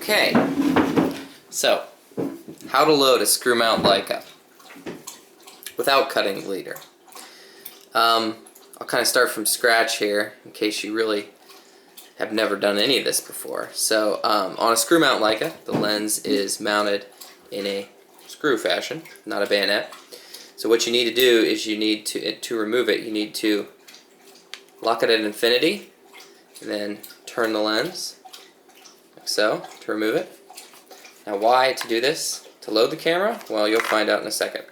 Okay, so how to load a screw mount Leica without cutting the leader. I'll kind of start from scratch here in case you really have never done any of this before. So on a screw mount Leica, the lens is mounted in a screw fashion, not a bayonet. So what you need to do is you need to remove it, you need to lock it at infinity and then turn the lens like so to remove it. Now why to do this? To load the camera? Well, you'll find out in a second.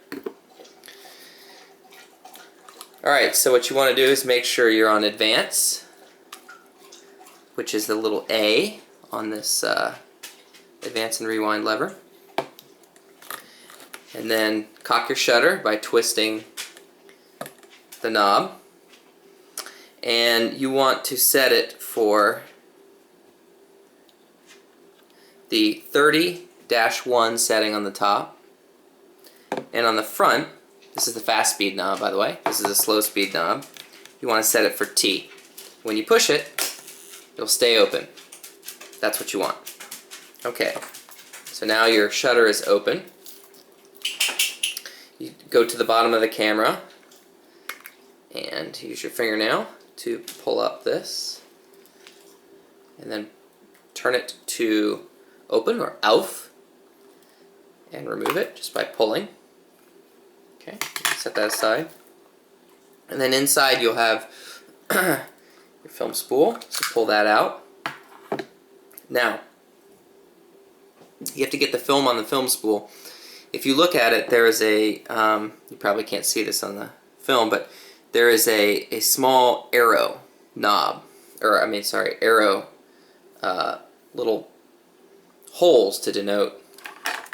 Alright, so what you want to do is make sure you're on advance, which is the little A on this advance and rewind lever. And then cock your shutter by twisting the knob. And you want to set it for the 30-1 setting on the top. And on the front, this is the fast speed knob, by the way. This is a slow speed knob. You want to set it for T. When you push it, it'll stay open. That's what you want. Okay, so now your shutter is open. You go to the bottom of the camera and use your fingernail to pull up this. And then turn it to open or auf. And remove it just by pulling. Okay, set that aside. And then inside you'll have your film spool, so pull that out. Now, you have to get the film on the film spool. If you look at it, there is a, you probably can't see this on the film, but there is a small arrow knob, or I mean, sorry, arrow little holes to denote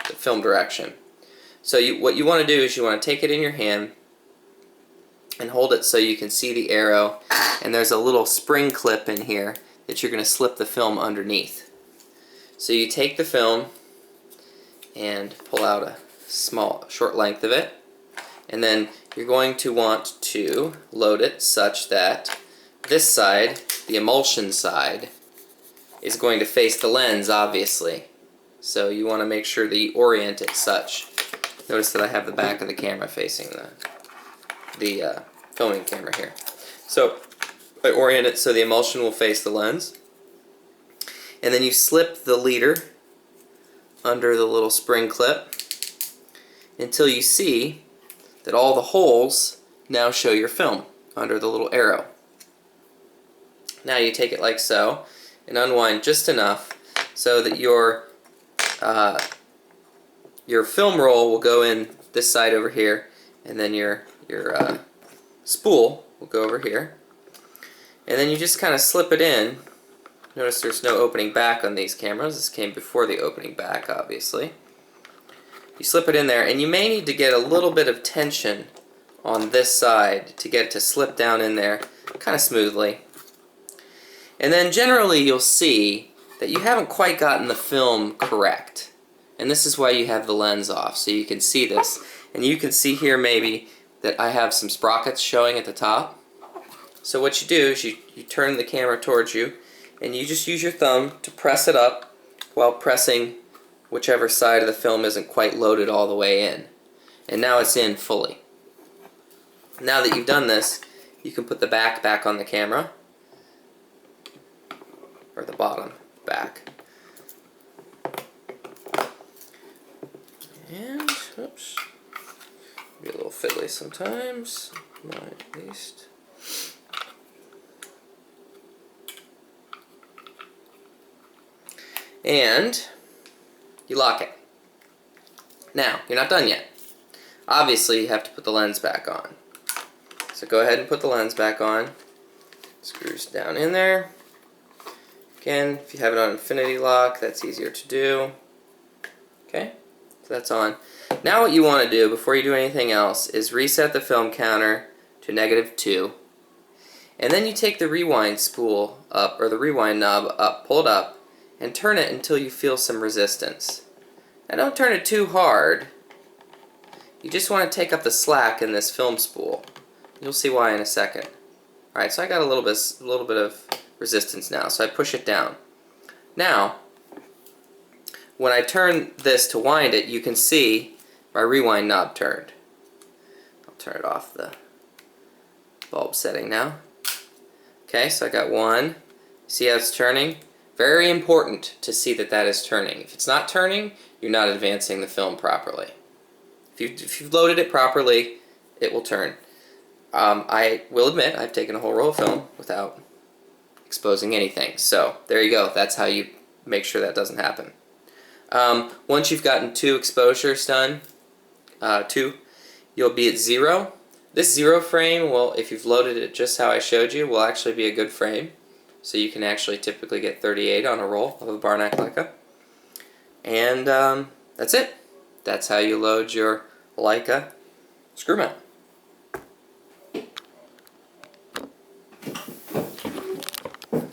the film direction. So what you want to do is you want to take it in your hand and hold it so you can see the arrow, and there's a little spring clip in here that you're going to slip the film underneath. So you take the film and pull out a small short length of it, and then you're going to want to load it such that this side, the emulsion side, is going to face the lens, obviously. So you want to make sure that you orient it such. Notice that I have the back of the camera facing the filming camera here. So I orient it so the emulsion will face the lens. And then you slip the leader under the little spring clip until you see that all the holes now show your film under the little arrow. Now you take it like so and unwind just enough so that your film roll will go in this side over here, and then your spool will go over here. And then you just kind of slip it in. Notice there's no opening back on these cameras. This came before the opening back, obviously. You slip it in there, and you may need to get a little bit of tension on this side to get it to slip down in there kind of smoothly. And then generally you'll see that you haven't quite gotten the film correct. And this is why you have the lens off, so you can see this. And you can see here maybe that I have some sprockets showing at the top. So what you do is you turn the camera towards you, and you just use your thumb to press it up while pressing whichever side of the film isn't quite loaded all the way in. And now it's in fully. Now that you've done this, you can put the back on the camera, or the bottom back. And, oops, be a little fiddly sometimes, mine at least. And you lock it. Now, you're not done yet. Obviously, you have to put the lens back on. So go ahead and put the lens back on. Screws down in there. Again, if you have it on infinity lock, that's easier to do. Okay? So that's on. Now what you want to do before you do anything else is reset the film counter to -2, and then you take the rewind spool up, or the rewind knob up, pull it up, and turn it until you feel some resistance. Now don't turn it too hard. You just want to take up the slack in this film spool. You'll see why in a second. Alright, so I got a little bit of resistance now, so I push it down. Now, when I turn this to wind it, you can see my rewind knob turned. I'll turn it off the bulb setting now. Okay, so I got one. See how it's turning? Very important to see that that is turning. If it's not turning, you're not advancing the film properly. If you've loaded it properly, it will turn. I will admit I've taken a whole roll of film without exposing anything. So there you go. That's how you make sure that doesn't happen. Once you've gotten 2 exposures done, 2, you'll be at 0. This 0 frame, well, if you've loaded it just how I showed you, will actually be a good frame. So you can actually typically get 38 on a roll of a Barnack Leica. And that's it. That's how you load your Leica screw mount.